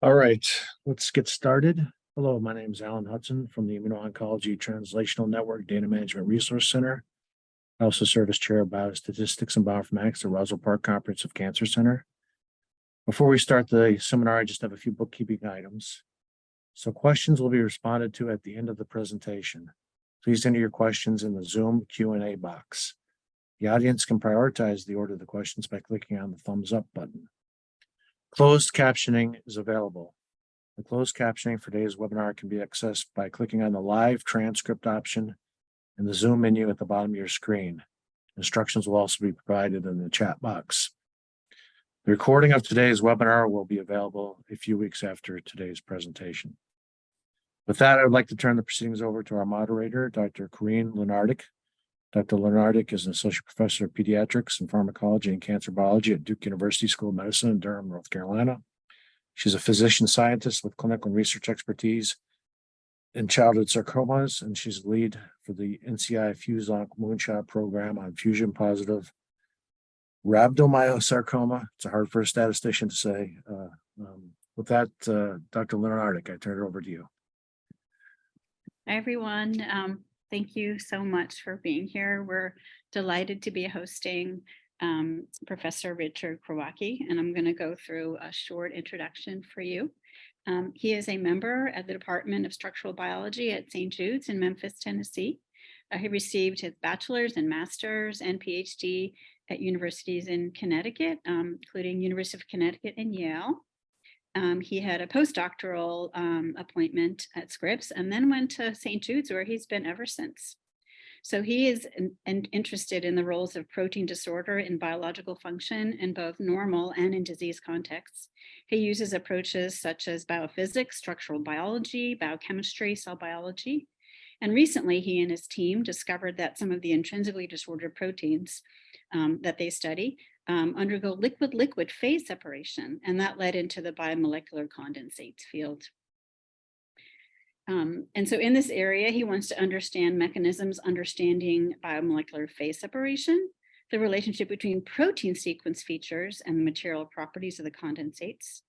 All right, let's get started. Hello, my name is Alan Hudson from the Immuno-Oncology Translational Network Data Management Resource Center. I also serve as Chair of Biostatistics and Bioinformatics at Roswell Park Comprehensive Cancer Center. Before we start the seminar, I just have a few bookkeeping items. So questions will be responded to at the end of the presentation. Please enter your questions in the Zoom Q&A box. The audience can prioritize the order of the questions by clicking on the thumbs up button. Closed captioning is available. The closed captioning for today's webinar can be accessed by clicking on the live transcript option in the Zoom menu at the bottom of your screen. Instructions will also be provided in the chat box. The recording of today's webinar will be available a few weeks after today's presentation. With that, I would like to turn the proceedings over to our moderator, Dr. Corinne Lenardic. Dr. Lenardic is an associate professor of pediatrics and pharmacology and cancer biology at Duke University School of Medicine in Durham, North Carolina. She's a physician scientist with clinical and research expertise in childhood sarcomas, and she's the lead for the NCI FuseOnc Moonshot program on fusion-positive rhabdomyosarcoma. It's hard for a statistician to say. With that, Dr. Lenardic, I turn it over to you. Hi, everyone. Thank you so much for being here. We're delighted to be hosting Professor Richard Krawacki, and I'm going to go through a short introduction for you. He is a member at the Department of Structural Biology at St. Jude's in Memphis, Tennessee. He received his bachelor's and master's and PhD at universities in Connecticut, including University of Connecticut and Yale. He had a postdoctoral appointment at Scripps and then went to St. Jude's, where he's been ever since. So he is interested in the roles of protein disorder in biological function in both normal and in disease contexts. He uses approaches such as biophysics, structural biology, biochemistry, cell biology. And recently, he and his team discovered that some of the intrinsically disordered proteins that they study undergo liquid-liquid phase separation, and that led into the biomolecular condensates field. And so in this area, he wants to understand mechanisms understanding biomolecular phase separation, the relationship between protein sequence features and the material properties of the condensates,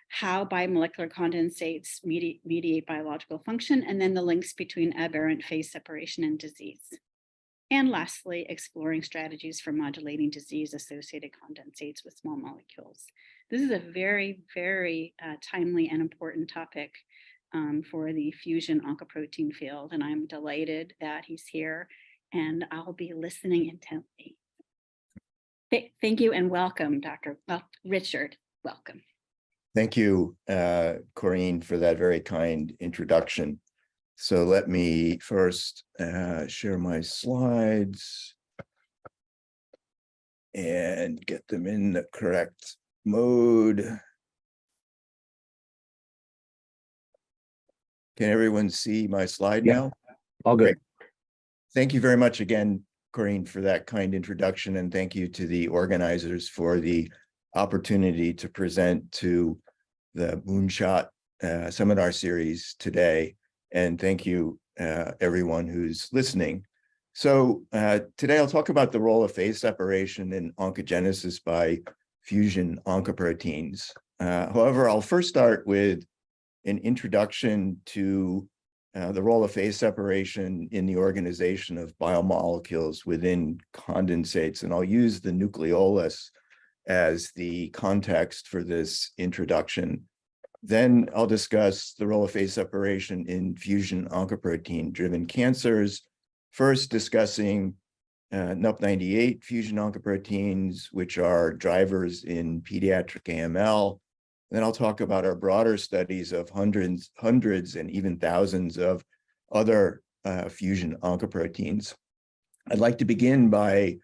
how biomolecular condensates mediate biological function, and then the links between aberrant phase separation and disease. And lastly, exploring strategies for modulating disease-associated condensates with small molecules. This is a very, very timely and important topic for the fusion oncoprotein field, and I'm delighted that he's here, and I'll be listening intently. Thank you and welcome, Richard. Welcome. Thank you, Corinne, for that very kind introduction. So let me first share my slides and get them in the correct mode. Can everyone see my slide now? All good. Thank you very much again, Corinne, for that kind introduction, and thank you to the organizers for the opportunity to present to the Moonshot seminar series today. And thank you, everyone who's listening. So today I'll talk about the role of phase separation in oncogenesis by fusion oncoproteins. However, I'll first start with an introduction to the role of phase separation in the organization of biomolecules within condensates. And I'll use the nucleolus as the context for this introduction. Then I'll discuss the role of phase separation in fusion oncoprotein-driven cancers, first discussing NUP98 fusion oncoproteins, which are drivers in pediatric AML. Then I'll talk about our broader studies of hundreds and even thousands of other fusion oncoproteins. I'd like to begin by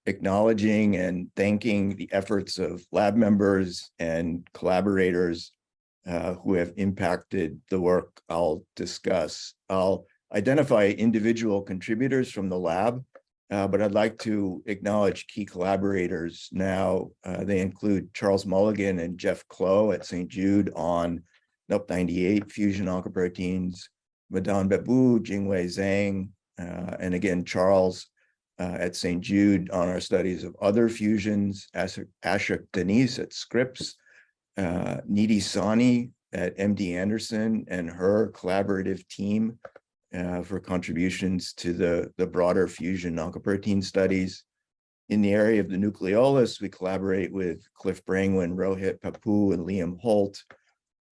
acknowledging and thanking the efforts of lab members and collaborators who have impacted the work I'll discuss. I'll identify individual contributors from the lab, but I'd like to acknowledge key collaborators now. They include Charles Mulligan and Jeff Clow at St. Jude on NUP98 fusion oncoproteins, Madan Babu, Jingwei Zhang, and again, Charles at St. Jude on our studies of other fusions, Ashok Denise at Scripps, Nidhi Sawhney at MD Anderson and her collaborative team for contributions to the broader fusion oncoprotein studies. In the area of the nucleolus, we collaborate with Cliff Brangwyn, Rohit Papu, and Liam Holt.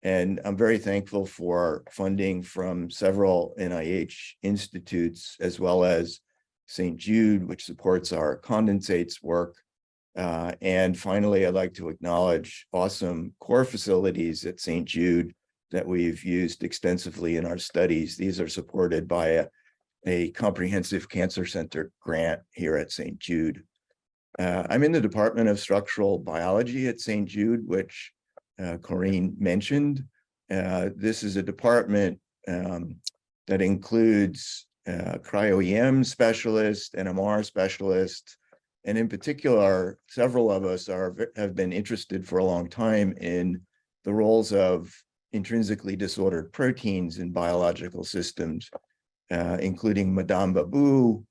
And I'm very thankful for funding from several NIH institutes, as well as St. Jude, which supports our condensates work. And finally, I'd like to acknowledge awesome core facilities at St. Jude that we've used extensively in our studies. These are supported by a comprehensive cancer center grant here at St. Jude. I'm in the Department of Structural Biology at St. Jude, which Corinne mentioned. This is a department that includes cryo-EM specialists, NMR specialists, and in particular, several of us have been interested for a long time in the roles of intrinsically disordered proteins in biological systems, including Madame Babu,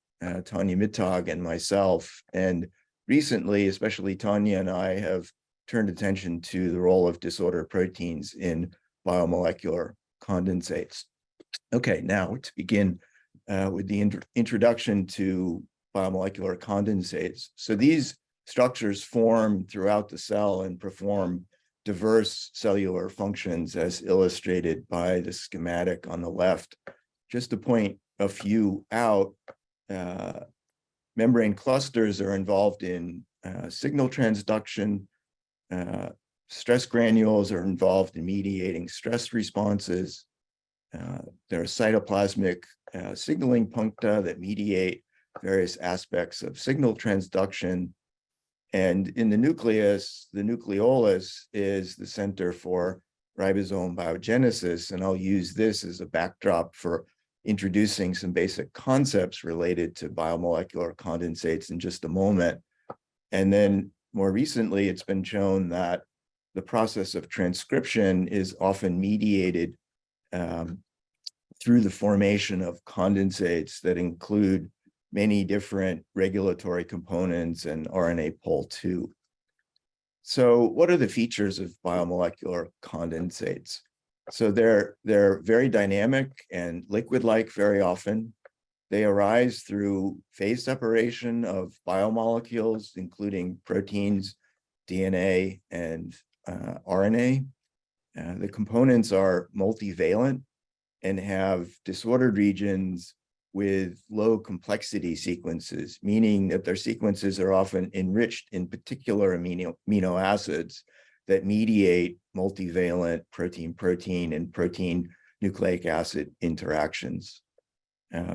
Tanya Mittag, and myself. And recently, especially Tanya and I have turned attention to the role of disordered proteins in biomolecular condensates. Okay, now to begin with the introduction to biomolecular condensates. So these structures form throughout the cell and perform diverse cellular functions as illustrated by the schematic on the left. Just to point a few out, membrane clusters are involved in signal transduction. Stress granules are involved in mediating stress responses. There are cytoplasmic signaling puncta that mediate various aspects of signal transduction. And in the nucleus, the nucleolus is the center for ribosome biogenesis. And I'll use this as a backdrop for introducing some basic concepts related to biomolecular condensates in just a moment. And then more recently, it's been shown that the process of transcription is often mediated through the formation of condensates that include many different regulatory components and RNA pol II. So what are the features of biomolecular condensates? So they're very dynamic and liquid-like very often. They arise through phase separation of biomolecules, including proteins, DNA, and RNA. The components are multivalent and have disordered regions with low complexity sequences, meaning that their sequences are often enriched in particular amino acids that mediate multivalent protein-protein and protein nucleic acid interactions.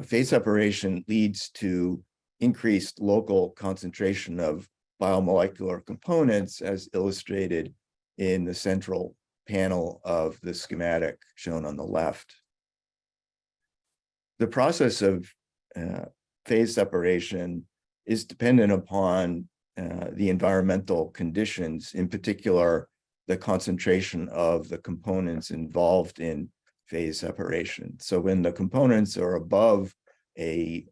Phase separation leads to increased local concentration of biomolecular components, as illustrated in the central panel of the schematic shown on the left. The process of phase separation is dependent upon the environmental conditions, in particular, the concentration of the components involved in phase separation. So when the components are above a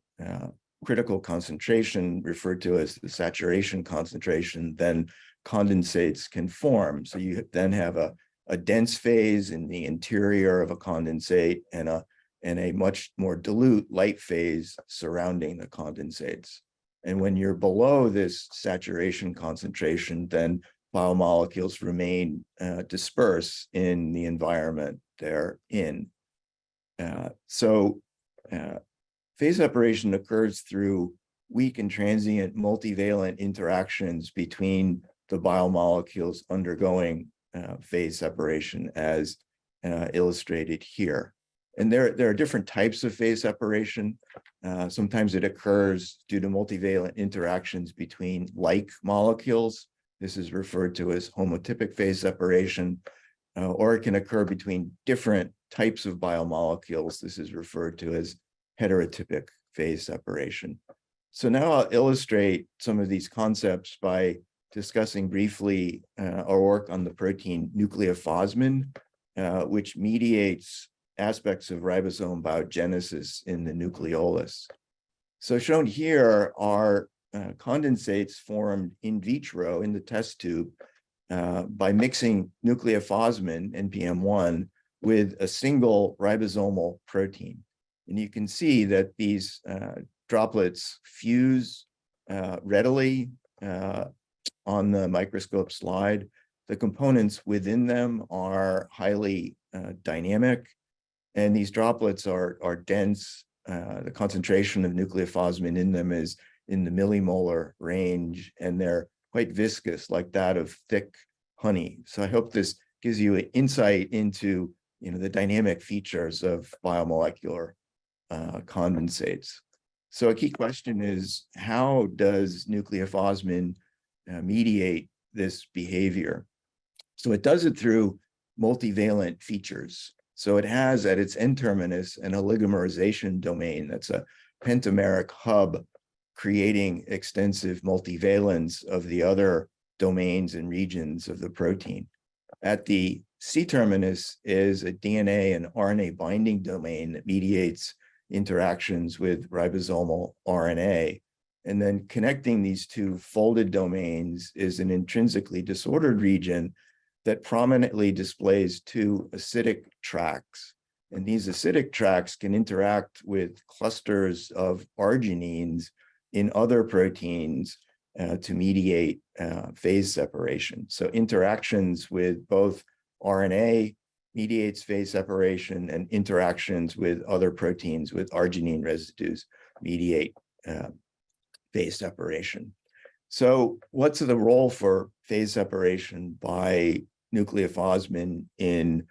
critical concentration, referred to as the saturation concentration, then condensates can form. So you then have a dense phase in the interior of a condensate and a much more dilute light phase surrounding the condensates. And when you're below this saturation concentration, then biomolecules remain dispersed in the environment they're in. Phase separation occurs through weak and transient multivalent interactions between the biomolecules undergoing phase separation, as illustrated here. And there are different types of phase separation. Sometimes it occurs due to multivalent interactions between like molecules. This is referred to as homotypic phase separation, or it can occur between different types of biomolecules. This is referred to as heterotypic phase separation. So now I'll illustrate some of these concepts by discussing briefly our work on the protein nucleophosmin, which mediates aspects of ribosome biogenesis in the nucleolus. So shown here are condensates formed in vitro in the test tube by mixing nucleophosmin, NPM1, with a single ribosomal protein. And you can see that these droplets fuse readily on the microscope slide. The components within them are highly dynamic, and these droplets are dense. The concentration of nucleophosmin in them is in the millimolar range, and they're quite viscous, like that of thick honey. So I hope this gives you an insight into the dynamic features of biomolecular condensates. So a key question is, how does nucleophosmin mediate this behavior? So it does it through multivalent features. So it has at its N-terminus an oligomerization domain that's a pentameric hub, creating extensive multivalence of the other domains and regions of the protein. At the C-terminus is a DNA and RNA binding domain that mediates interactions with ribosomal RNA. And then connecting these two folded domains is an intrinsically disordered region that prominently displays two acidic tracks. And these acidic tracks can interact with clusters of arginines in other proteins to mediate phase separation. So interactions with both RNA mediates phase separation, and interactions with other proteins with arginine residues mediate phase separation. So what's the role for phase separation by nucleophosmin in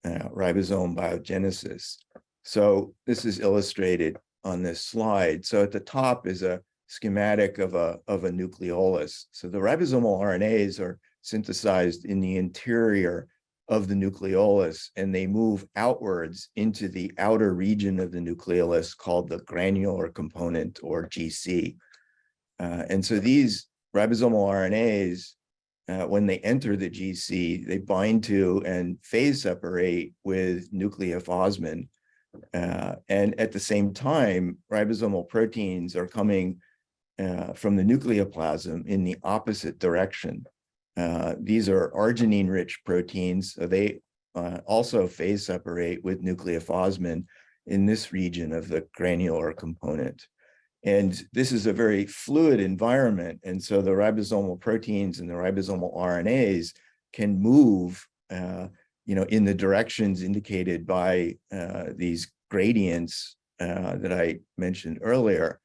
ribosome biogenesis? So this is illustrated on this slide. So at the top is a schematic of a nucleolus. So the ribosomal RNAs are synthesized in the interior of the nucleolus, and they move outwards into the outer region of the nucleolus called the granular component, or GC. And so these ribosomal RNAs, when they enter the GC, they bind to and phase separate with nucleophosmin. And at the same time, ribosomal proteins are coming from the nucleoplasm in the opposite direction. These are arginine-rich proteins, so they also phase separate with nucleophosmin in this region of the granular component. And this is a very fluid environment, and so the ribosomal proteins and the ribosomal RNAs can move, in the directions indicated by these gradients that I mentioned earlier.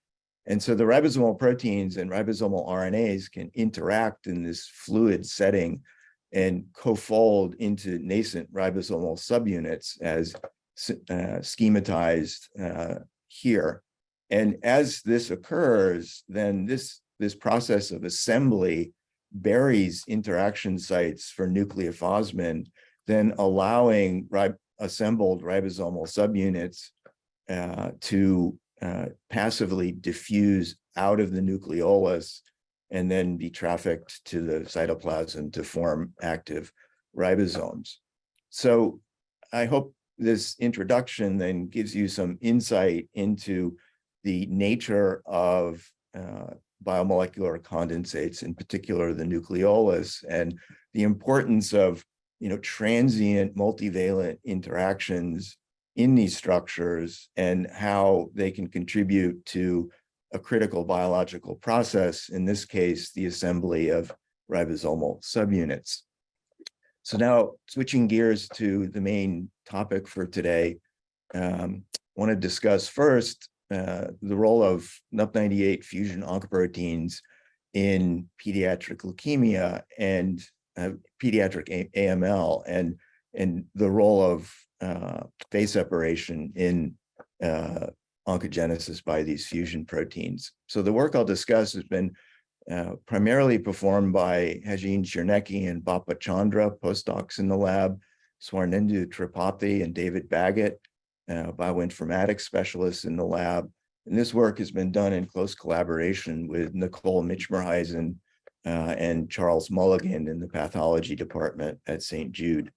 And so the ribosomal proteins and ribosomal RNAs can interact in this fluid setting and co-fold into nascent ribosomal subunits as schematized here. And as this occurs, then this process of assembly buries interaction sites for nucleophosmin, then allowing assembled ribosomal subunits to passively diffuse out of the nucleolus and then be trafficked to the cytoplasm to form active ribosomes. So I hope this introduction then gives you some insight into the nature of biomolecular condensates, in particular the nucleolus, and the importance of transient multivalent interactions in these structures and how they can contribute to a critical biological process, in this case, the assembly of ribosomal subunits. So now, switching gears to the main topic for today, I want to discuss first the role of NUP98 fusion oncoproteins in pediatric leukemia and pediatric AML, and the role of phase separation in oncogenesis by these fusion proteins. So the work I'll discuss has been primarily performed by Hajin Chernecki and Bapa Chandra, postdocs in the lab, Swarnendu Tripathi and David Baggett, bioinformatics specialists in the lab. And this work has been done in close collaboration with Nicole Michmerheisen and Charles Mulligan in the pathology department at St. Jude.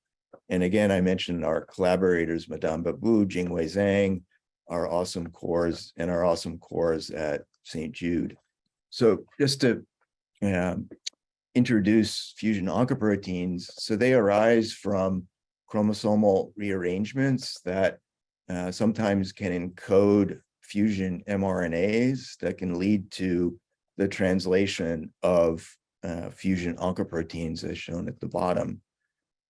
And again, I mentioned our collaborators, Madame Babu, Jingwei Zhang, our awesome cores, and our awesome cores at St. Jude. So just to introduce fusion oncoproteins. So they arise from chromosomal rearrangements that sometimes can encode fusion mRNAs that can lead to the translation of fusion oncoproteins as shown at the bottom.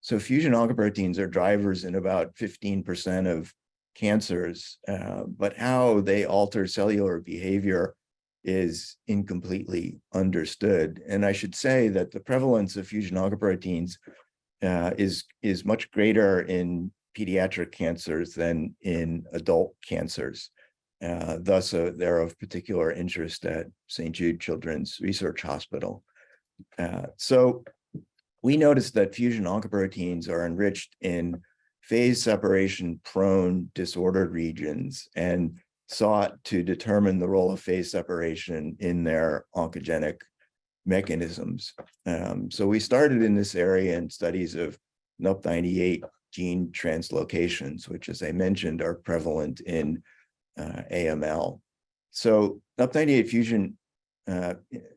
So fusion oncoproteins are drivers in about 15% of cancers, but how they alter cellular behavior is incompletely understood. And I should say that the prevalence of fusion oncoproteins is much greater in pediatric cancers than in adult cancers. Thus, they're of particular interest at St. Jude Children's Research Hospital. So we noticed that fusion oncoproteins are enriched in phase separation prone disordered regions and sought to determine the role of phase separation in their oncogenic mechanisms. So we started in this area in studies of NUP98 gene translocations, which, as I mentioned, are prevalent in AML. So NUP98 fusion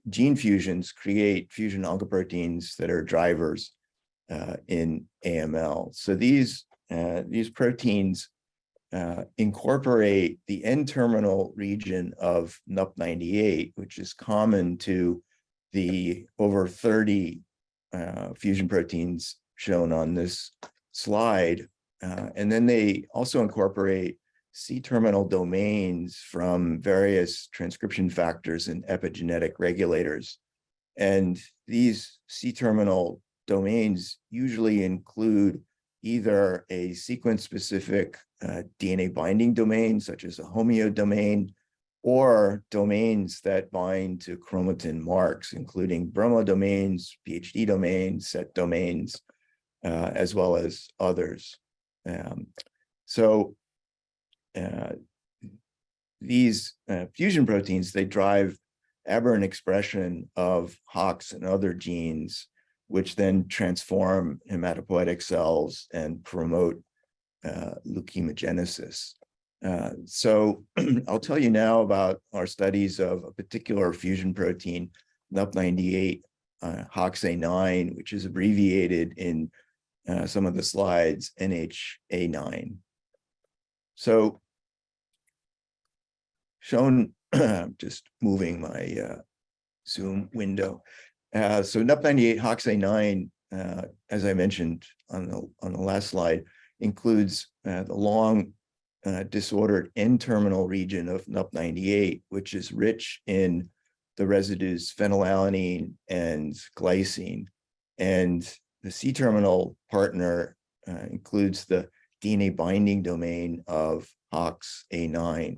gene fusions create fusion oncoproteins that are drivers in AML. So these proteins incorporate the N-terminal region of NUP98, which is common to the over 30 fusion proteins shown on this slide. And then they also incorporate C-terminal domains from various transcription factors and epigenetic regulators. And these C-terminal domains usually include either a sequence-specific DNA binding domain, such as a homeodomain, or domains that bind to chromatin marks, including bromodomains, PhD domains, set domains, as well as others. These fusion proteins, they drive aberrant expression of HOX and other genes, which then transform hematopoietic cells and promote leukemogenesis. So I'll tell you now about our studies of a particular fusion protein, NUP98 HOXA9, which is abbreviated in some of the slides, NHA9. So shown, just moving my Zoom window. So NUP98 HOXA9, as I mentioned on the last slide, includes the long disordered N-terminal region of NUP98, which is rich in the residues phenylalanine and glycine. And the C-terminal partner includes the DNA binding domain of HOXA9.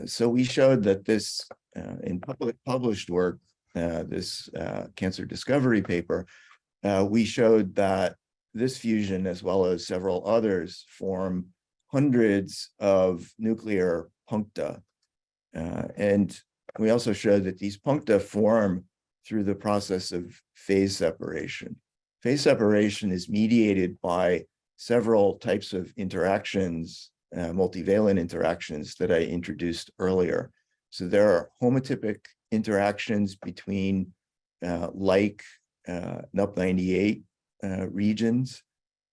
So we showed that this, in published work, this cancer discovery paper, we showed that this fusion, as well as several others, form hundreds of nuclear puncta. And we also showed that these puncta form through the process of phase separation. Phase separation is mediated by several types of interactions, multivalent interactions that I introduced earlier. So there are homotypic interactions between NUP98 regions.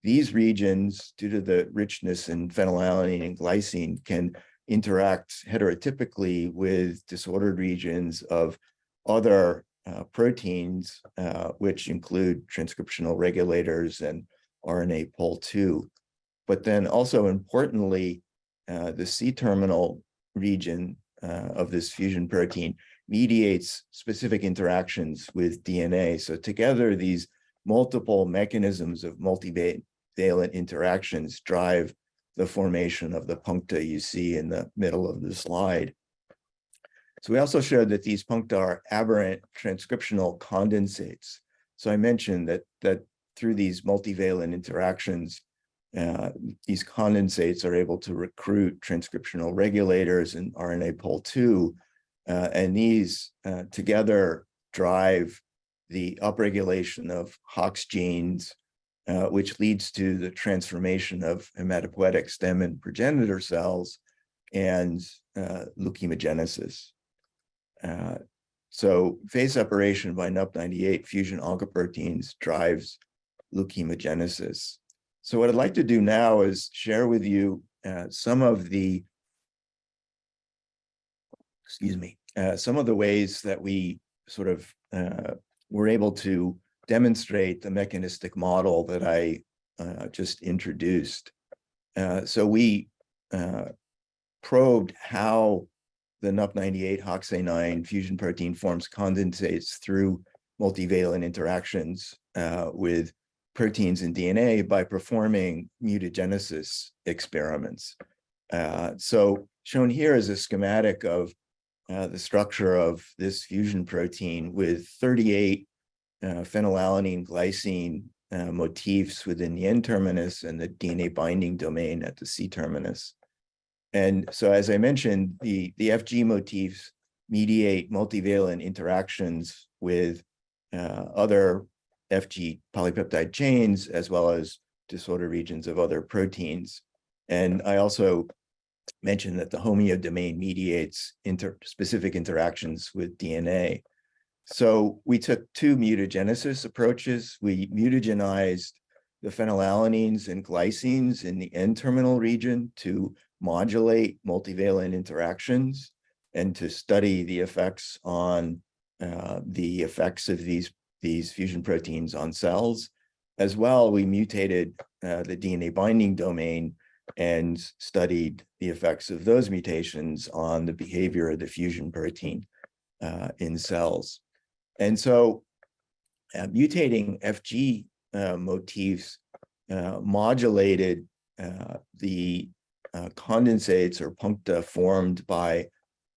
These regions, due to the richness in phenylalanine and glycine, can interact heterotypically with disordered regions of other proteins, which include transcriptional regulators and RNA pol2. But then also importantly, the C-terminal region of this fusion protein mediates specific interactions with DNA. So together, these multiple mechanisms of multivalent interactions drive the formation of the puncta you see in the middle of the slide. So we also showed that these puncta are aberrant transcriptional condensates. So I mentioned that through these multivalent interactions, these condensates are able to recruit transcriptional regulators and RNA pol2, and these together drive the upregulation of HOX genes, which leads to the transformation of hematopoietic stem and progenitor cells and leukemogenesis. So phase separation by NUP98 fusion oncoproteins drives leukemogenesis. So what I'd like to do now is share with you some of the, some of the ways that we sort of were able to demonstrate the mechanistic model that I just introduced. So we probed how the NUP98 HOXA9 fusion protein forms condensates through multivalent interactions with proteins in DNA by performing mutagenesis experiments. So shown here is a schematic of the structure of this fusion protein with 38 phenylalanine glycine motifs within the N-terminus and the DNA binding domain at the C-terminus. And so, as I mentioned, the FG motifs mediate multivalent interactions with other FG polypeptide chains, as well as disorder regions of other proteins. And I also mentioned that the homeodomain mediates specific interactions with DNA. So we took two mutagenesis approaches. We mutagenized the phenylalanines and glycines in the N-terminal region to modulate multivalent interactions and to study the effects on the effects of these fusion proteins on cells. As well, we mutated the DNA binding domain and studied the effects of those mutations on the behavior of the fusion protein in cells. And so mutating FG motifs modulated the condensates or puncta formed by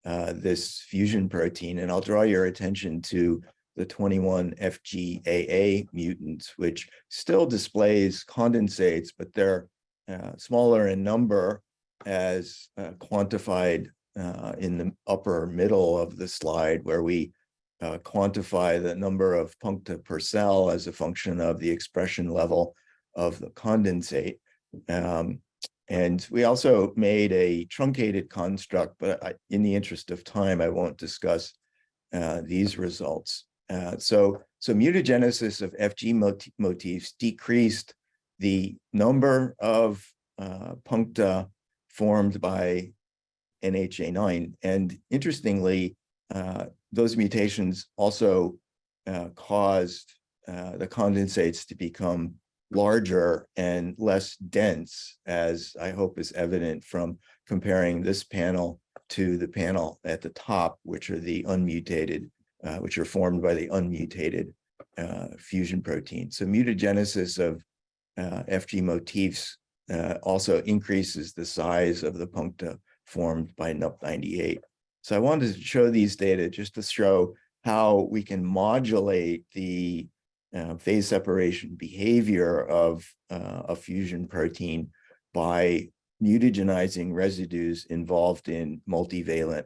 this fusion protein. And I'll draw your attention to the 21 FGAA mutant, which still displays condensates, but they're smaller in number as quantified in the upper middle of the slide, where we quantify the number of puncta per cell as a function of the expression level of the condensate. And we also made a truncated construct, but in the interest of time, I won't discuss these results. So mutagenesis of FG motifs decreased the number of puncta formed by NHA9. And interestingly, those mutations also caused the condensates to become larger and less dense, as I hope is evident from comparing this panel to the panel at the top, which are the unmutated, which are formed by the unmutated fusion protein. So mutagenesis of FG motifs also increases the size of the puncta formed by NUP98. So I wanted to show these data just to show how we can modulate the phase separation behavior of a fusion protein by mutagenizing residues involved in multivalent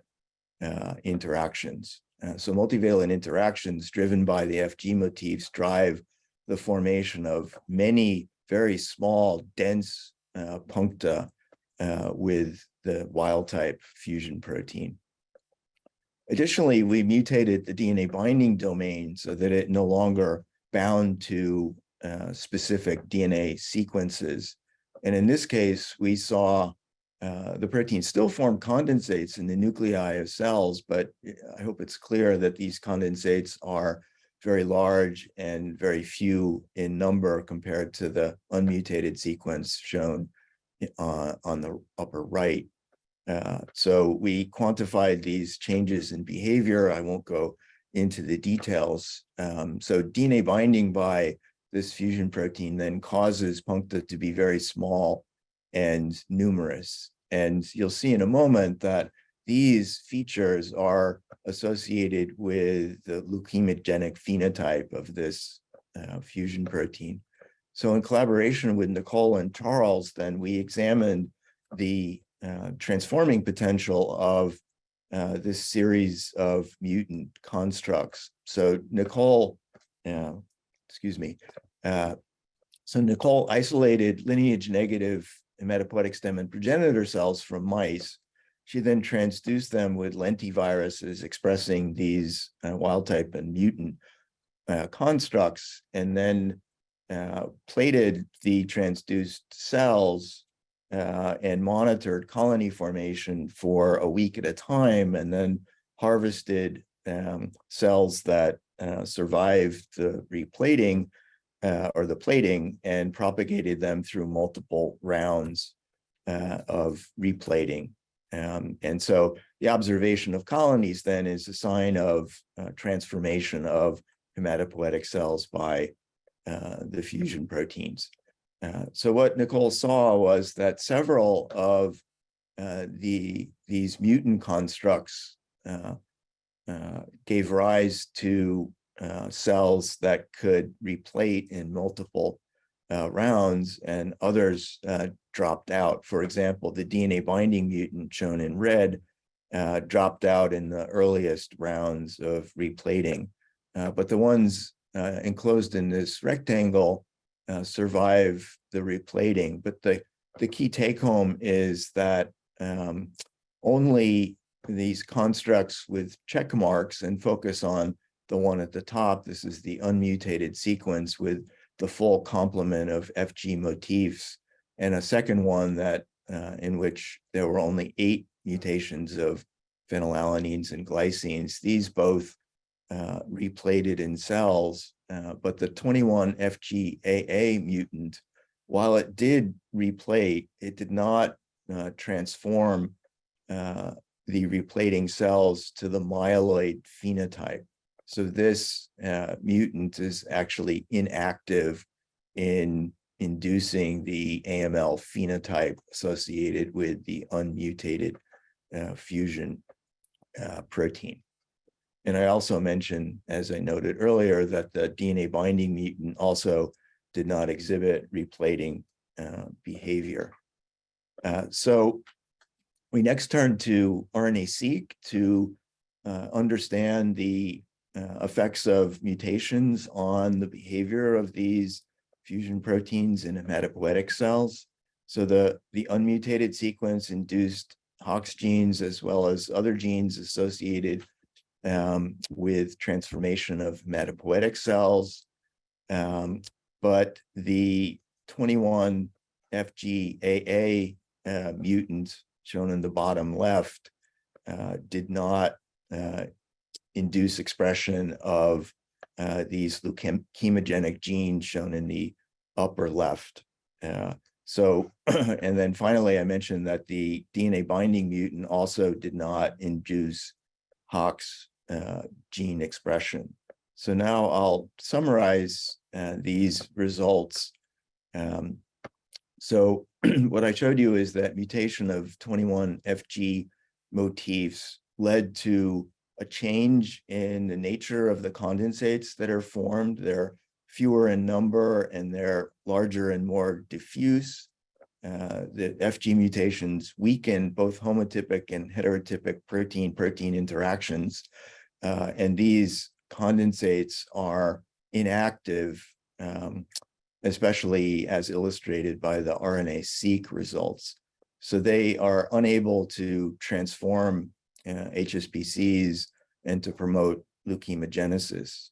interactions. So multivalent interactions driven by the FG motifs drive the formation of many very small, dense puncta with the wild type fusion protein. Additionally, we mutated the DNA binding domain so that it no longer bound to specific DNA sequences. And in this case, we saw the protein still form condensates in the nuclei of cells, but I hope it's clear that these condensates are very large and very few in number compared to the unmutated sequence shown on the upper right. So we quantified these changes in behavior. I won't go into the details. So DNA binding by this fusion protein then causes puncta to be very small and numerous. And you'll see in a moment that these features are associated with the leukemogenic phenotype of this fusion protein. So in collaboration with Nicole and Charles, then we examined the transforming potential of this series of mutant constructs. So Nicole, Nicole isolated lineage negative hematopoietic stem and progenitor cells from mice She then transduced them with lentiviruses expressing these wild type and mutant constructs, and then plated the transduced cells and monitored colony formation for a week at a time, and then harvested cells that survived the replating or the plating, and propagated them through multiple rounds of replating. And so the observation of colonies then is a sign of transformation of hematopoietic cells by the fusion proteins. So what Nicole saw was that several of these mutant constructs gave rise to cells that could replate in multiple rounds, and others dropped out. For example, the DNA binding mutant shown in red dropped out in the earliest rounds of replating. But the ones enclosed in this rectangle survive the replating. But the key take home is that only these constructs with check marks, and focus on the one at the top, this is the unmutated sequence with the full complement of FG motifs, and a second one that in which there were only 8 mutations of phenylalanines and glycines. These both replated in cells, but the 21 FGAA mutant, while it did replate, it did not transform the replating cells to the myeloid phenotype. So this mutant is actually inactive in inducing the AML phenotype associated with the unmutated fusion protein. And I also mentioned, as I noted earlier, that the DNA binding mutant also did not exhibit replating behavior. So we next turn to RNA-seq to understand the effects of mutations on the behavior of these fusion proteins in hematopoietic cells. So the unmutated sequence induced Hox genes as well as other genes associated with transformation of hematopoietic cells. But the 21 FGAA mutant shown in the bottom left did not induce expression of these leukemogenic genes shown in the upper left. So, and then finally, I mentioned that the DNA binding mutant also did not induce Hox gene expression. So now I'll summarize these results. So what I showed you is that mutation of 21 FG motifs led to a change in the nature of the condensates that are formed. They're fewer in number and they're larger and more diffuse. The FG mutations weaken both homotypic and heterotypic protein-protein interactions. And these condensates are inactive, especially as illustrated by the RNA-seq results. So they are unable to transform HSPCs and to promote leukemogenesis.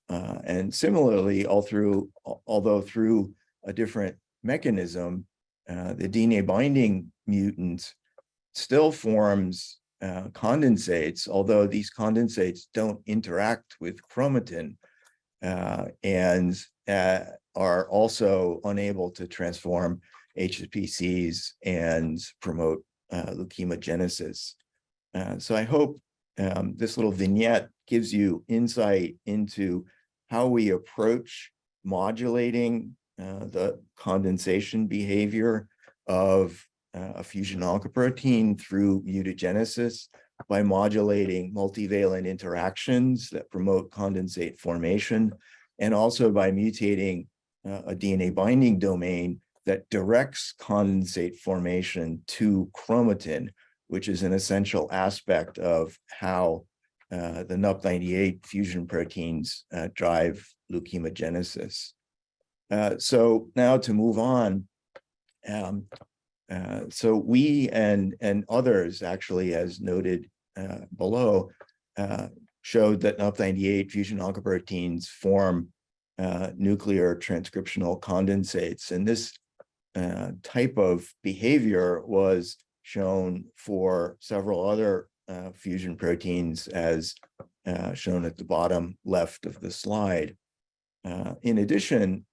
And similarly, although through a different mechanism, the DNA binding mutant still forms condensates, although these condensates don't interact with chromatin and are also unable to transform HSPCs and promote leukemogenesis. So I hope this little vignette gives you insight into how we approach modulating the condensation behavior of a fusion oncoprotein through mutagenesis by modulating multivalent interactions that promote condensate formation, and also by mutating a DNA binding domain that directs condensate formation to chromatin, which is an essential aspect of how the NUP98 fusion proteins drive leukemogenesis. So now to move on, So we and others actually, as noted below, showed that NUP98 fusion oncoproteins form nuclear transcriptional condensates. And this type of behavior was shown for several other fusion proteins, as shown at the bottom left of the slide. In addition,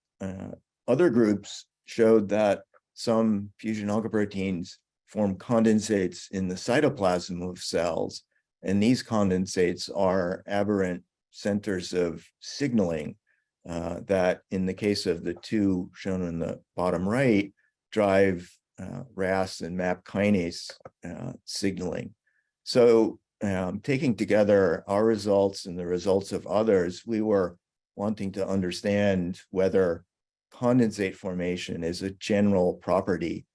other groups showed that some fusion oncoproteins form condensates in the cytoplasm of cells, and these condensates are aberrant centers of signaling that, in the case of the two shown in the bottom right, drive RAS and MAP kinase signaling. So taking together our results and the results of others, we were wanting to understand whether condensate formation is a general property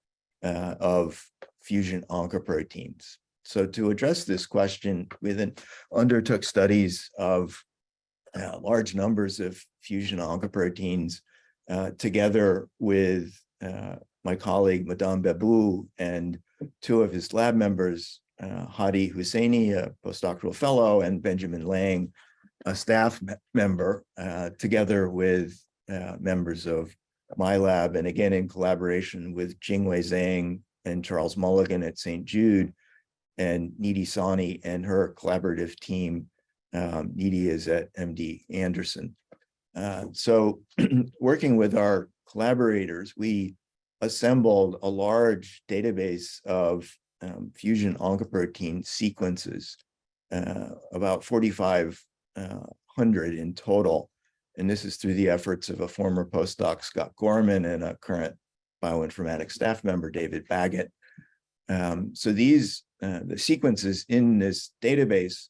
of fusion oncoproteins. So to address this question, we then undertook studies of large numbers of fusion oncoproteins together with my colleague Madan Babu and two of his lab members, Hadi Husseini, a postdoctoral fellow, and Benjamin Lang, a staff member, together with members of my lab, and again in collaboration with Jingwei Zhang and Charles Mulligan at St. Jude, and Nidhi Sawhney and her collaborative team. Nidhi is at MD Anderson. So working with our collaborators, we assembled a large database of fusion oncoprotein sequences, about 4,500 in total. And this is through the efforts of a former postdoc, Scott Gorman, and a current bioinformatics staff member, David Baggett. So these, the sequences in this database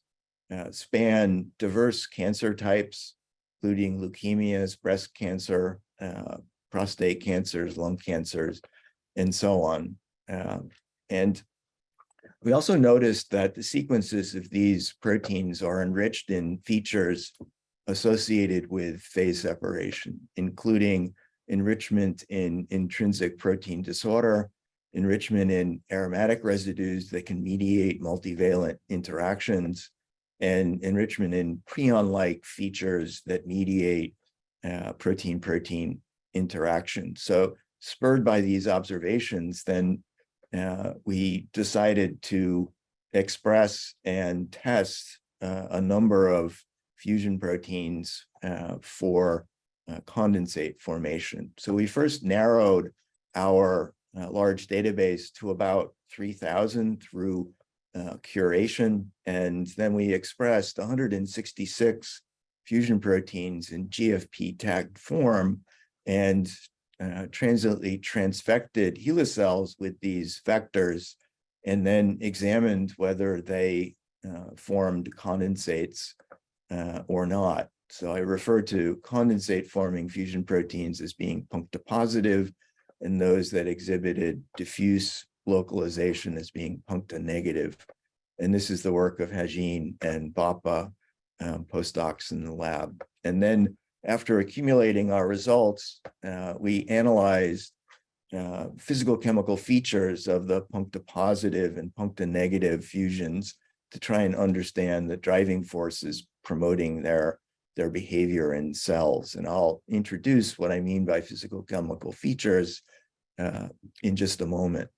span diverse cancer types, including leukemias, breast cancer, prostate cancers, lung cancers, and so on. And we also noticed that the sequences of these proteins are enriched in features associated with phase separation, including enrichment in intrinsic protein disorder, enrichment in aromatic residues that can mediate multivalent interactions, and enrichment in prion-like features that mediate protein-protein interaction. So spurred by these observations, then we decided to express and test a number of fusion proteins for condensate formation. So we first narrowed our large database to about 3,000 through curation, and then we expressed 166 fusion proteins in GFP tagged form and transiently transfected HeLa cells with these vectors, and then examined whether they formed condensates or not. So I refer to condensate forming fusion proteins as being puncta-positive, and those that exhibited diffuse localization as being puncta-negative. And this is the work of Hajin and Bappa, postdocs in the lab. And then after accumulating our results, we analyzed physical chemical features of the puncta-positive and puncta-negative fusions to try and understand the driving forces promoting their behavior in cells. And I'll introduce what I mean by physical chemical features in just a moment.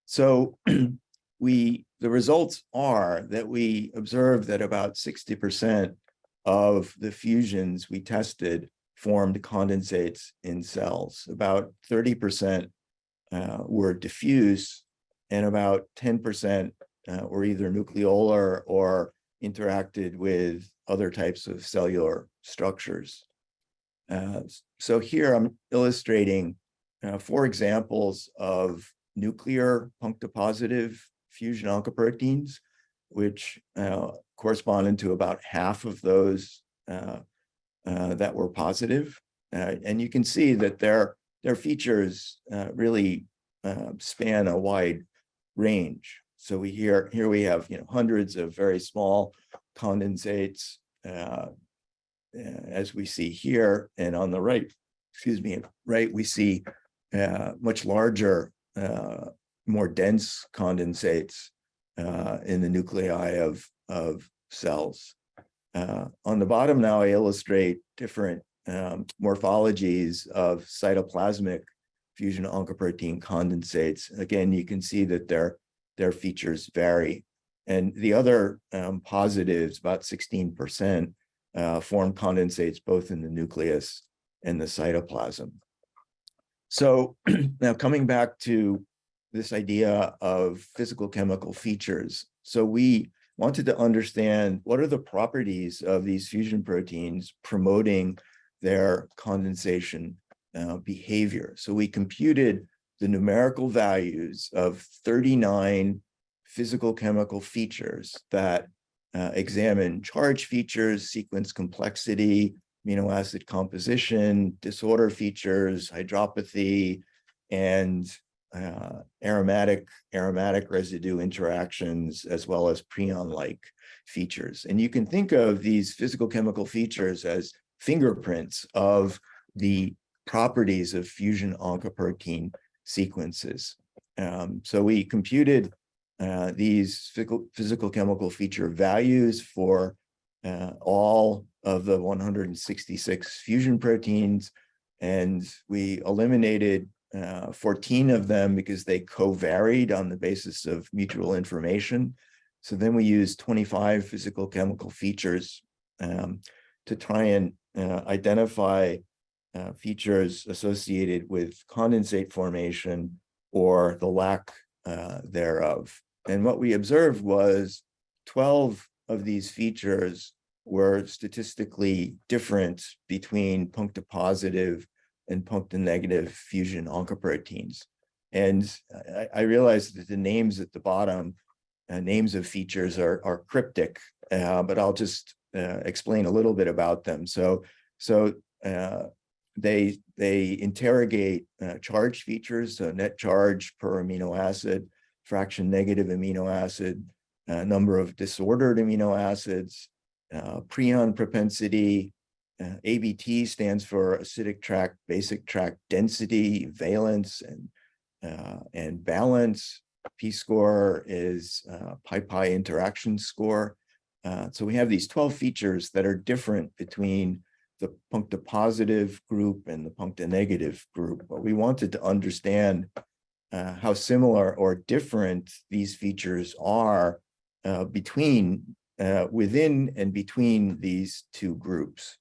So the results are that we observed that about 60% of the fusions we tested formed condensates in cells. About 30% were diffuse, and about 10% were either nucleolar or interacted with other types of cellular structures. So here I'm illustrating 4 examples of nuclear puncta-positive fusion oncoproteins, which corresponded to about half of those that were positive. And you can see that their features really span a wide range. So here we have hundreds of very small condensates, as we see here, and on the right, we see much larger more dense condensates in the nuclei of cells. On the bottom now, I illustrate different morphologies of cytoplasmic fusion oncoprotein condensates. Again, you can see that their features vary. And the other positives, about 16%, form condensates both in the nucleus and the cytoplasm. So now coming back to this idea of physical chemical features. So we wanted to understand what are the properties of these fusion proteins promoting their condensation behavior. So we computed the numerical values of 39 physical chemical features that examine charge features, sequence complexity, amino acid composition, disorder features, hydropathy, and aromatic residue interactions, as well as prion-like features. And you can think of these physical chemical features as fingerprints of the properties of fusion oncoprotein sequences. So we computed these physical chemical feature values for all of the 166 fusion proteins, and we eliminated 14 of them because they co-varied on the basis of mutual information. So then we used 25 physical chemical features to try and identify features associated with condensate formation or the lack thereof. And what we observed was 12 of these features were statistically different between punctopositive and punctonegative fusion oncoproteins. And I realized that the names at the bottom, names of features are cryptic, but I'll just explain a little bit about them. So they interrogate charge features, so net charge per amino acid, fraction negative amino acid, number of disordered amino acids, prion propensity. ABT stands for acidic tract, basic tract density, valence, and balance. P-score is pi interaction score. So we have these 12 features that are different between the punctopositive group and the punctonegative group. But we wanted to understand how similar or different these features are within and between these two groups.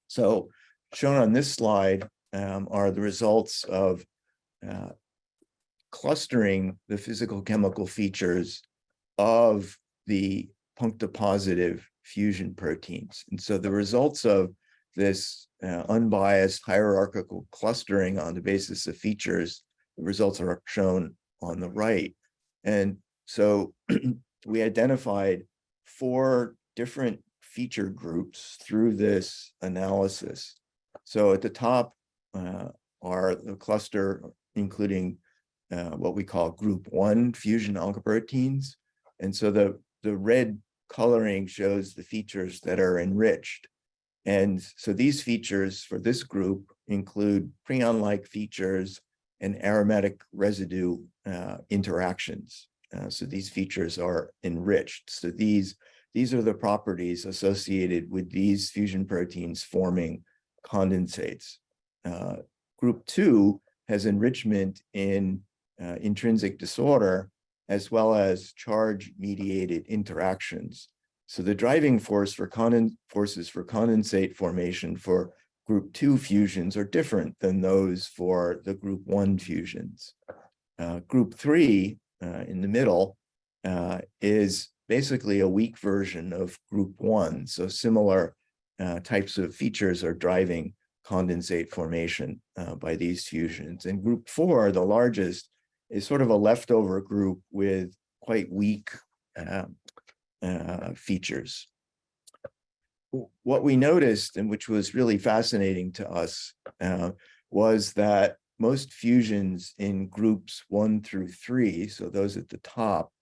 So shown on this slide are the results of clustering the physical chemical features of the punctopositive fusion proteins. And so the results of this unbiased hierarchical clustering on the basis of features, the results are shown on the right. And so we identified 4 different feature groups through this analysis. So at the top are the cluster, including what we call group 1 fusion oncoproteins. And so the red coloring shows the features that are enriched. And so these features for this group include prion-like features and aromatic residue interactions. So these features are enriched. So these are the properties associated with these fusion proteins forming condensates. Group 2 has enrichment in intrinsic disorder as well as charge-mediated interactions. So the driving forces for condensate formation for group 2 fusions are different than those for the group 1 fusions. Group 3 in the middle is basically a weak version of group 1. So similar types of features are driving condensate formation by these fusions. And group 4, the largest, is sort of a leftover group with quite weak features. What we noticed, and which was really fascinating to us, was that most fusions in groups 1 through 3, so those at the top,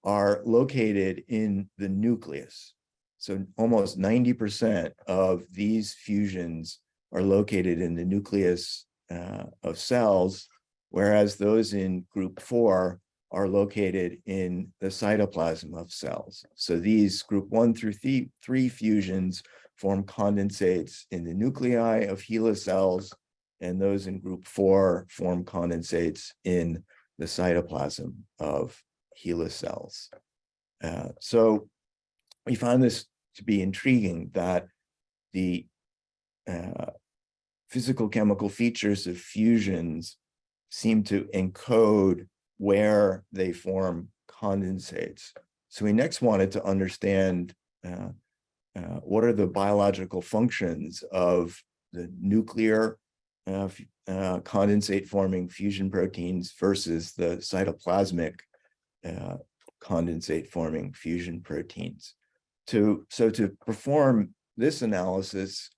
are located in the nucleus. So almost 90% of these fusions are located in the nucleus of cells, whereas those in group 4 are located in the cytoplasm of cells. So these group 1 through 3 fusions form condensates in the nuclei of HeLa cells, and those in group 4 form condensates in the cytoplasm of HeLa cells. So we found this to be intriguing, that the physical chemical features of fusions seem to encode where they form condensates. So we next wanted to understand what are the biological functions of the nuclear condensate forming fusion proteins versus the cytoplasmic condensate forming fusion proteins. So to perform this analysis,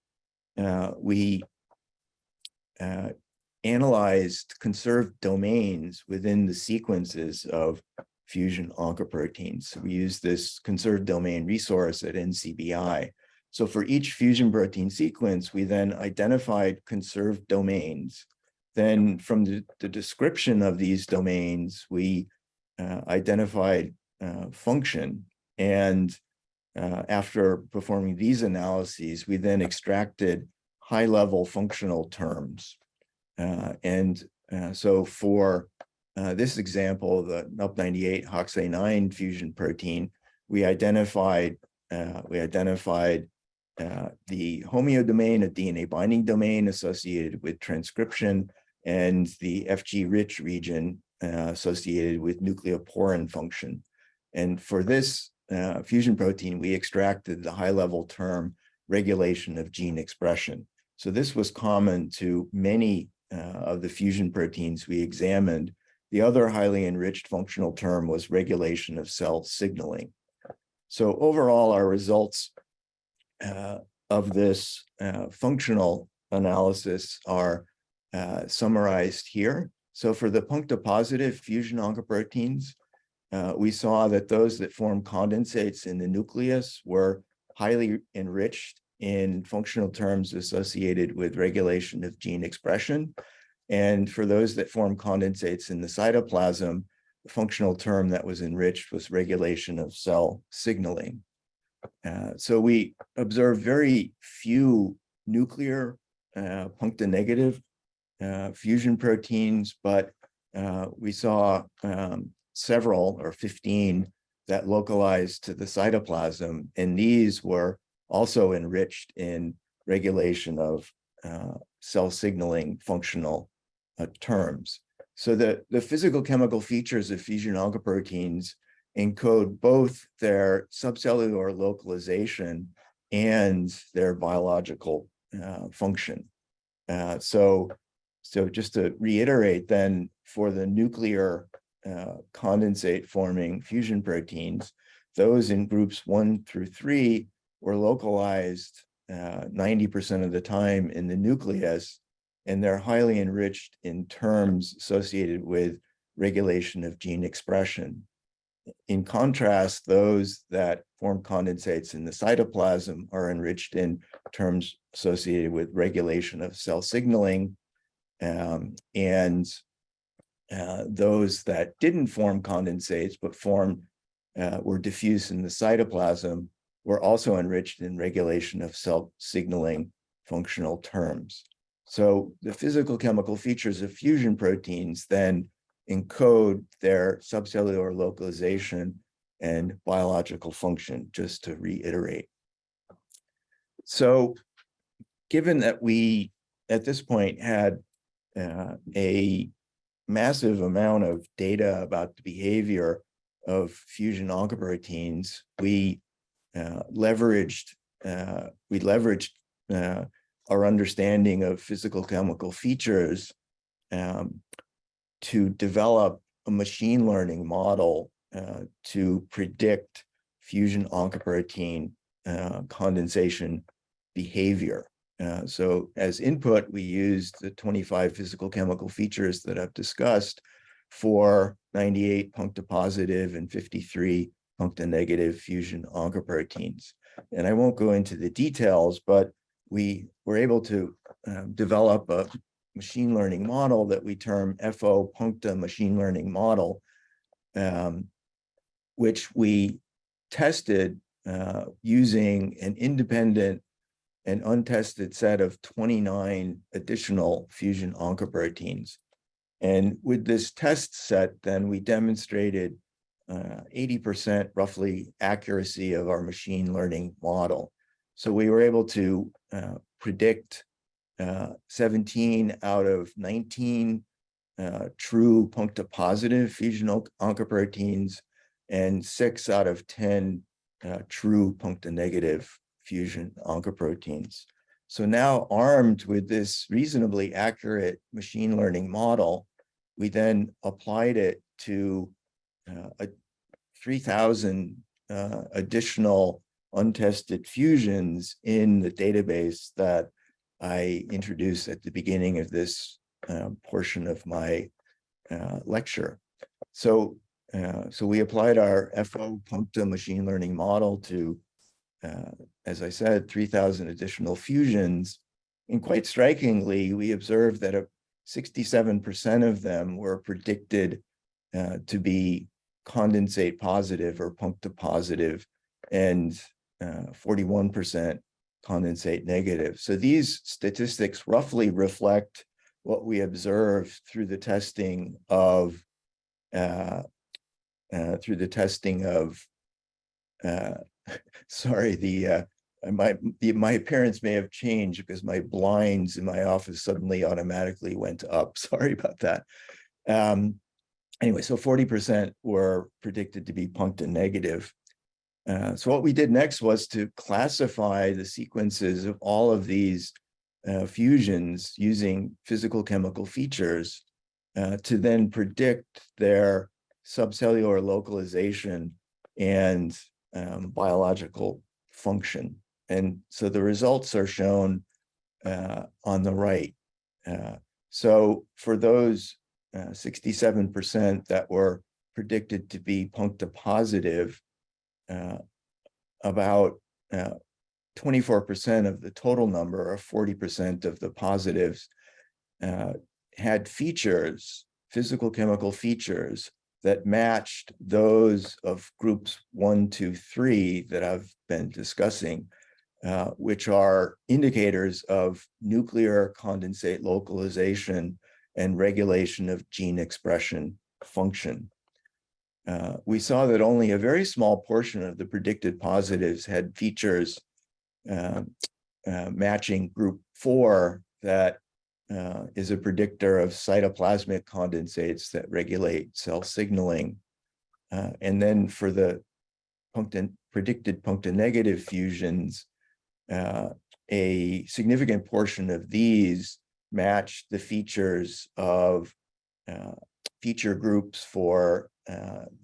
we analyzed conserved domains within the sequences of fusion oncoproteins. So we used this conserved domain resource at NCBI. So for each fusion protein sequence, we then identified conserved domains. Then from the description of these domains, we identified function. And after performing these analyses, we then extracted high-level functional terms. So for this example, the NUP98 HOXA9 fusion protein, we identified the homeodomain, a DNA binding domain associated with transcription, and the FG-rich region associated with nucleoporin function. And for this fusion protein, we extracted the high-level term regulation of gene expression. So this was common to many of the fusion proteins we examined. The other highly enriched functional term was regulation of cell signaling. So overall, our results of this functional analysis are summarized here. So for the puncta-positive fusion oncoproteins, we saw that those that form condensates in the nucleus were highly enriched in functional terms associated with regulation of gene expression. And for those that form condensates in the cytoplasm, the functional term that was enriched was regulation of cell signaling. So we observed very few nuclear puncta-negative fusion proteins, but we saw several, or 15, that localized to the cytoplasm, and these were also enriched in regulation of cell signaling functional terms. So the physical chemical features of fusion oncoproteins encode both their subcellular localization and their biological function. So just to reiterate then, for the nuclear condensate forming fusion proteins, those in groups 1 through 3 were localized 90% of the time in the nucleus, and they're highly enriched in terms associated with regulation of gene expression. In contrast, those that form condensates in the cytoplasm are enriched in terms associated with regulation of cell signaling, and those that didn't form condensates but were diffuse in the cytoplasm were also enriched in regulation of cell signaling functional terms. So the physical chemical features of fusion proteins then encode their subcellular localization and biological function, just to reiterate. So given that we, at this point, had a massive amount of data about the behavior of fusion oncoproteins, we leveraged our understanding of physical chemical features to develop a machine learning model to predict fusion oncoprotein condensation behavior. So as input, we used the 25 physical chemical features that I've discussed for 98 puncta-positive and 53 puncta-negative fusion oncoproteins. And I won't go into the details, but we were able to develop machine learning model that we term FO Puncta machine learning model, which we tested using an independent and untested set of 29 additional fusion oncoproteins. And with this test set, then we demonstrated 80% roughly accuracy of our machine learning model. So we were able to predict 17 out of 19 true puncta positive fusion oncoproteins and 6 out of 10 true puncta negative fusion oncoproteins. So now, armed with this reasonably accurate machine learning model, we then applied it to 3,000 additional untested fusions in the database that I introduced at the beginning of this portion of my lecture. So we applied our FO Puncta machine learning model to, as I said, 3,000 additional fusions. And quite strikingly, we observed that 67% of them were predicted to be condensate positive or puncta positive, and 41% condensate negative. So these statistics roughly reflect what we observed through the testing of sorry, my appearance may have changed because my blinds in my office suddenly automatically went up. Sorry about that. Anyway, so 40% were predicted to be puncta negative. So what we did next was to classify the sequences of all of these fusions using physical chemical features to then predict their subcellular localization and biological function. And so the results are shown on the right. So for those 67% that were predicted to be puncta positive, about 24% of the total number, or 40% of the positives, had features, physical chemical features, that matched those of groups 1, 2, 3 that I've been discussing, which are indicators of nuclear condensate localization and regulation of gene expression function. We saw that only a very small portion of the predicted positives had features matching group 4 that is a predictor of cytoplasmic condensates that regulate cell signaling. And then for the predicted puncta negative fusions, a significant portion of these match the features of feature groups for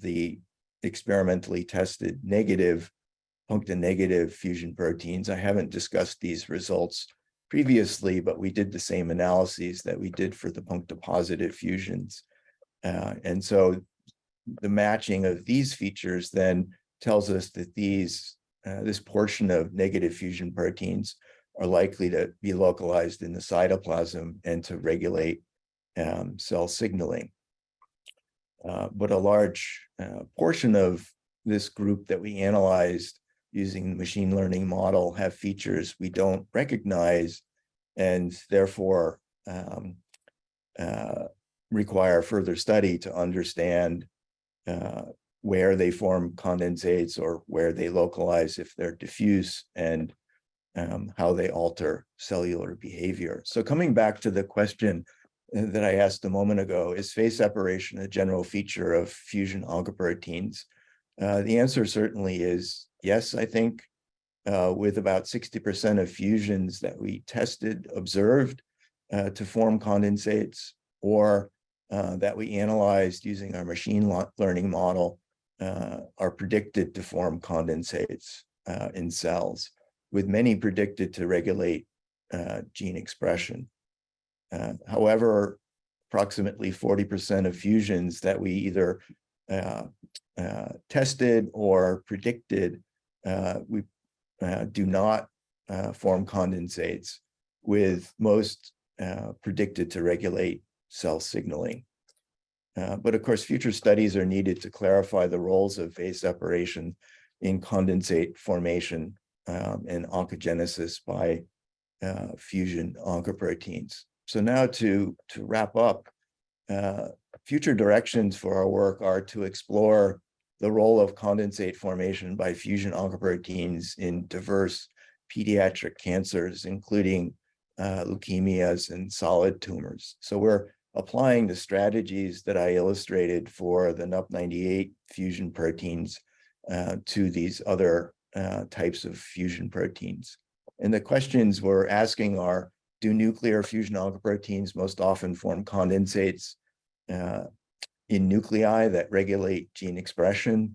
the experimentally tested negative puncta negative fusion proteins. I haven't discussed these results previously, but we did the same analyses that we did for the puncta positive fusions. And so the matching of these features then tells us that this portion of negative fusion proteins are likely to be localized in the cytoplasm and to regulate cell signaling. But a large portion of this group that we analyzed using the machine learning model have features we don't recognize, and therefore require further study to understand where they form condensates or where they localize if they're diffuse, and how they alter cellular behavior. So coming back to the question that I asked a moment ago, is phase separation a general feature of fusion oncoproteins? The answer certainly is yes, I think, with about 60% of fusions that we tested observed to form condensates, or that we analyzed using our machine learning model are predicted to form condensates in cells, with many predicted to regulate gene expression. However, approximately 40% of fusions that we either tested or predicted do not form condensates, with most predicted to regulate cell signaling. But of course, future studies are needed to clarify the roles of phase separation in condensate formation and oncogenesis by fusion oncoproteins. So now to wrap up, future directions for our work are to explore the role of condensate formation by fusion oncoproteins in diverse pediatric cancers, including leukemias and solid tumors. So we're applying the strategies that I illustrated for the NUP98 fusion proteins to these other types of fusion proteins. And the questions we're asking are, do nuclear fusion oncoproteins most often form condensates in nuclei that regulate gene expression?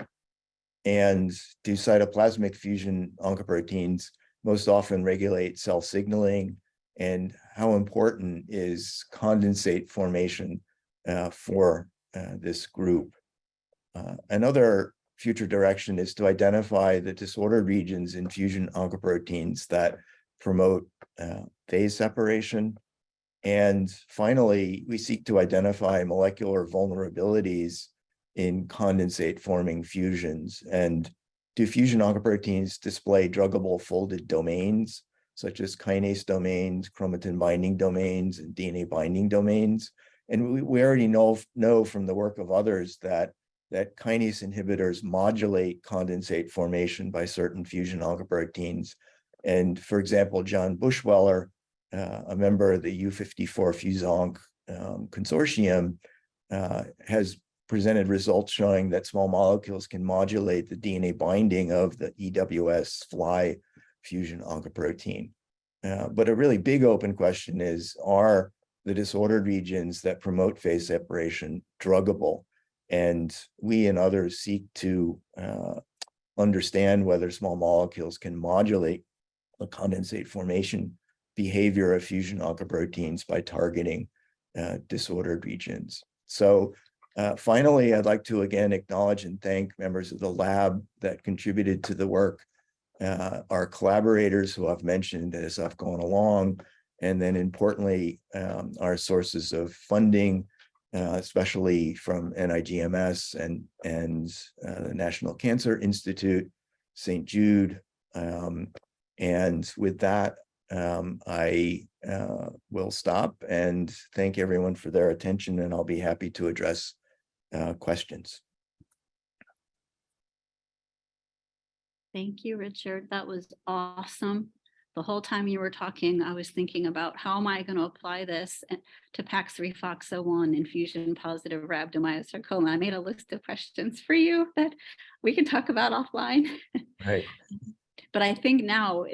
And do cytoplasmic fusion oncoproteins most often regulate cell signaling? And how important is condensate formation for this group? Another future direction is to identify the disordered regions in fusion oncoproteins that promote phase separation. And finally, we seek to identify molecular vulnerabilities in condensate forming fusions. And do fusion oncoproteins display druggable folded domains, such as kinase domains, chromatin binding domains, and DNA binding domains? And we already know from the work of others that kinase inhibitors modulate condensate formation by certain fusion oncoproteins. And for example, John Bushweller, a member of the U54 FUSONC consortium, has presented results showing that small molecules can modulate the DNA binding of the EWS fly fusion oncoprotein. But a really big open question is, are the disordered regions that promote phase separation druggable? And we and others seek to understand whether small molecules can modulate the condensate formation behavior of fusion oncoproteins by targeting disordered regions. So finally, I'd like to again acknowledge and thank members of the lab that contributed to the work, our collaborators who I've mentioned as I've gone along, and then importantly, our sources of funding, especially from NIGMS and the National Cancer Institute, St. Jude. And with that, I will stop and thank everyone for their attention, and I'll be happy to address questions. Thank you, Richard. That was awesome. The whole time you were talking, I was thinking about how am I going to apply this to PAX3-FOXO1 in fusion-positive rhabdomyosarcoma. I made a list of questions for you that we can talk about offline. Right. But I think now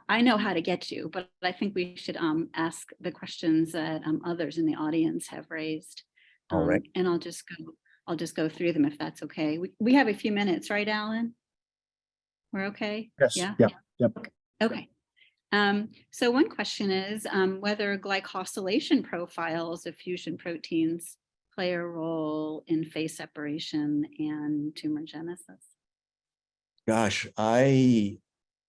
I know how to get you, but I think we should ask the questions that others in the audience have raised. All right. And I'll just go through them if that's okay. We have a few minutes, right, Alan? We're okay? Yes. Yeah. Yep. Okay. So one question is whether glycosylation profiles of fusion proteins play a role in phase separation and tumor genesis. Gosh, I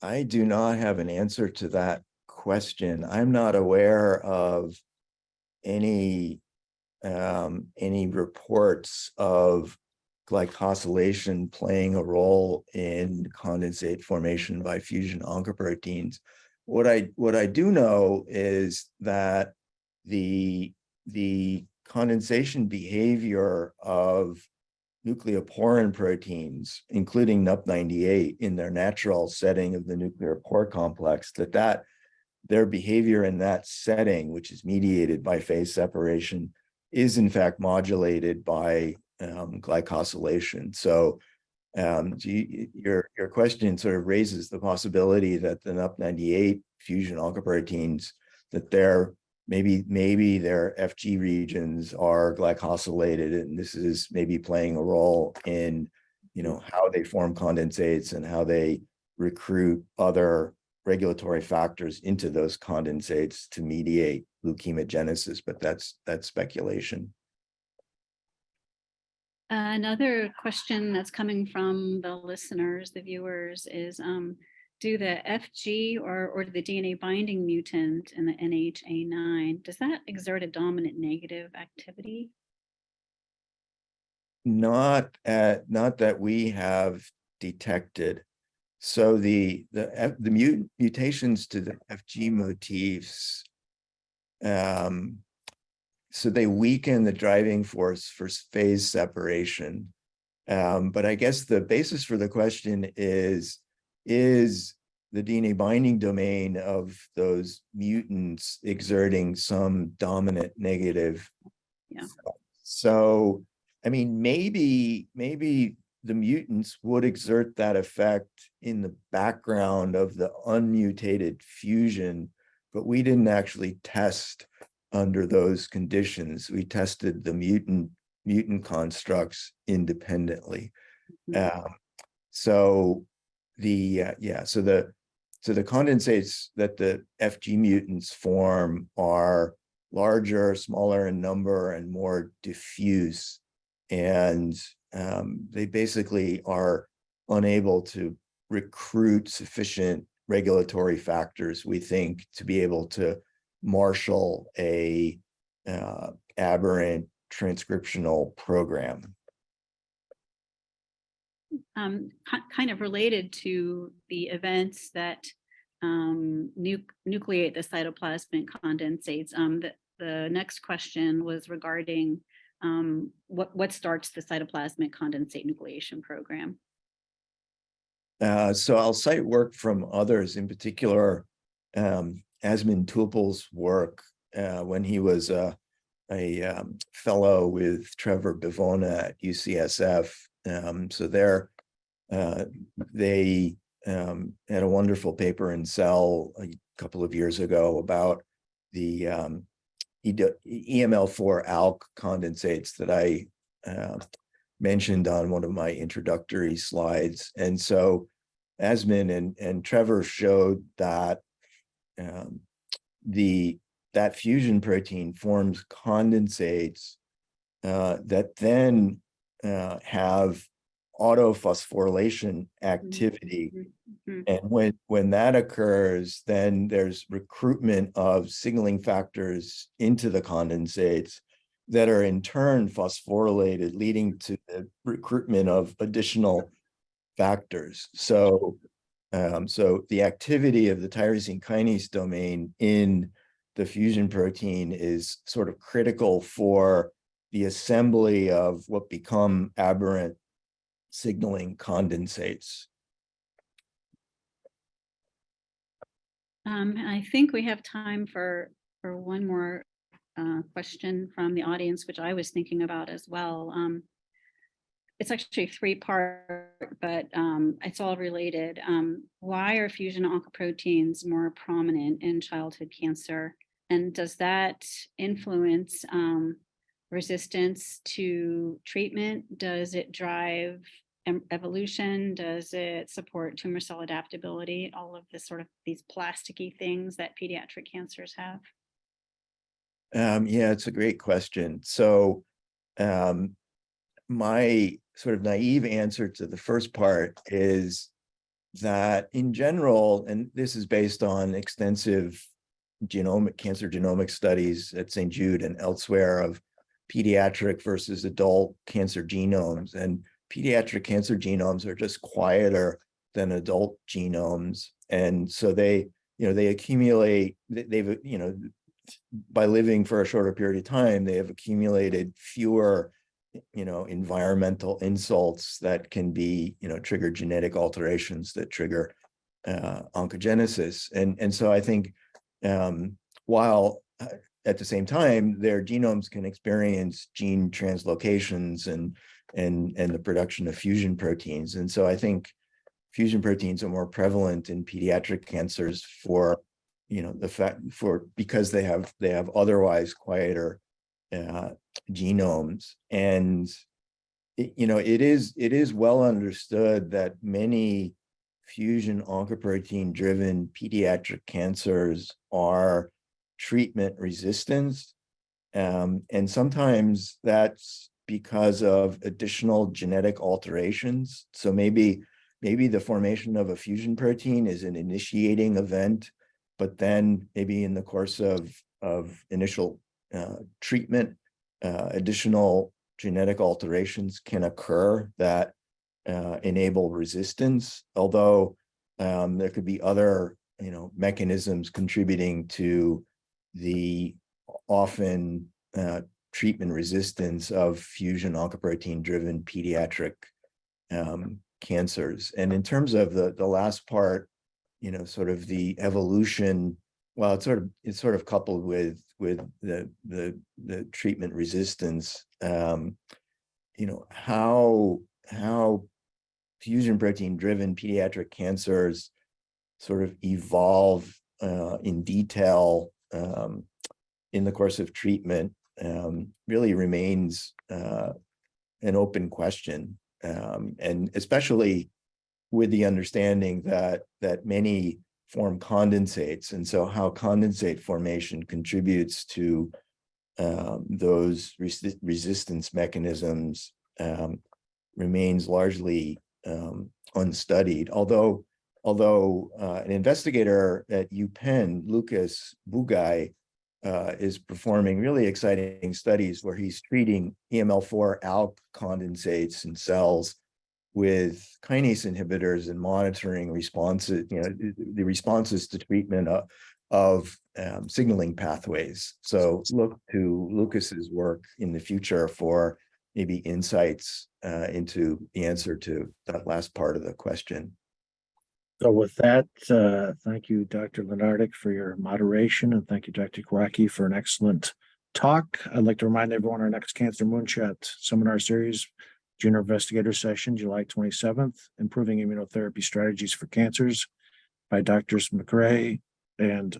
do not have an answer to that question. I'm not aware of any reports of glycosylation playing a role in condensate formation by fusion oncoproteins. What I do know is that the condensation behavior of nucleoporin proteins, including NUP98 in their natural setting of the nuclear pore complex, that their behavior in that setting, which is mediated by phase separation, is in fact modulated by glycosylation. So your question sort of raises the possibility that the NUP98 fusion oncoproteins, that maybe their FG regions are glycosylated, and this is maybe playing a role in, how they form condensates and how they recruit other regulatory factors into those condensates to mediate leukemogenesis, but that's speculation. Another question that's coming from the listeners, the viewers, is do the FG or the DNA binding mutant in the NHA9, does that exert a dominant negative activity? Not that we have detected. So the mutations to the FG motifs, so they weaken the driving force for phase separation. But I guess the basis for the question is the DNA binding domain of those mutants exerting some dominant negative? Yeah. So, I mean, maybe the mutants would exert that effect in the background of the unmutated fusion, but we didn't actually test under those conditions. We tested the mutant constructs independently. So the condensates that the FG mutants form are larger, smaller in number, and more diffuse. And they basically are unable to recruit sufficient regulatory factors, we think, to be able to marshal a aberrant transcriptional program. Kind of related to the events that nucleate the cytoplasmic condensates. The next question was regarding what starts the cytoplasmic condensate nucleation program. So I'll cite work from others, in particular, Asmund Tupel's work when he was a fellow with Trevor Bivona at UCSF. So they had a wonderful paper in Cell a couple of years ago about the EML4 ALK condensates that I mentioned on one of my introductory slides. And so Asmund and Trevor showed that that fusion protein forms condensates that then have autophosphorylation activity. Mm-hmm. And when that occurs, then there's recruitment of signaling factors into the condensates that are in turn phosphorylated, leading to the recruitment of additional factors. So the activity of the tyrosine kinase domain in the fusion protein is sort of critical for the assembly of what become aberrant signaling condensates. I think we have time for one more question from the audience, which I was thinking about as well. It's actually 3-part, but it's all related. Why are fusion oncoproteins more prominent in childhood cancer? And does that influence resistance to treatment? Does it drive evolution? Does it support tumor cell adaptability? All of this sort of these plasticky things that pediatric cancers have. Yeah, it's a great question. So my sort of naive answer to the first part is that in general, and this is based on extensive cancer genomic studies at St. Jude and elsewhere of pediatric versus adult cancer genomes, and pediatric cancer genomes are just quieter than adult genomes. And so they accumulate, by living for a shorter period of time, they have accumulated fewer environmental insults that can be trigger genetic alterations that trigger oncogenesis. And so I think while at the same time their genomes can experience gene translocations and the production of fusion proteins. And so I think fusion proteins are more prevalent in pediatric cancers for because they have otherwise quieter genomes. And it is well understood that many fusion oncoprotein driven pediatric cancers are treatment resistant, and sometimes that's because of additional genetic alterations. So maybe maybe the formation of a fusion protein is an initiating event, but then maybe in the course of initial treatment, additional genetic alterations can occur that enable resistance, although there could be other, mechanisms contributing to the often treatment resistance of fusion oncoprotein-driven pediatric cancers. And in terms of the last part, sort of the evolution, well, it's sort of coupled with the treatment resistance, how fusion protein driven pediatric cancers sort of evolve in detail in the course of treatment really remains an open question, and especially with the understanding that many form condensates, and so how condensate formation contributes to those resistance mechanisms remains largely unstudied. Although an investigator at UPenn, Lucas Bugai, is performing really exciting studies where he's treating EML4 ALK condensates in cells with kinase inhibitors and monitoring responses, the responses to treatment of signaling pathways. So look to Lucas's work in the future for maybe insights into the answer to that last part of the question. So with that, thank you, Dr. Lenardic, for your moderation, and thank you, Dr. Kawaki, for an excellent talk. I'd like to remind everyone our next Cancer Moonshot seminar series, Junior Investigator Session, July 27th, Improving Immunotherapy Strategies for Cancers by Drs. McRae and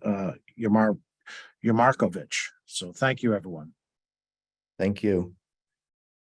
Yarmarkovich. So thank you, everyone. Thank you.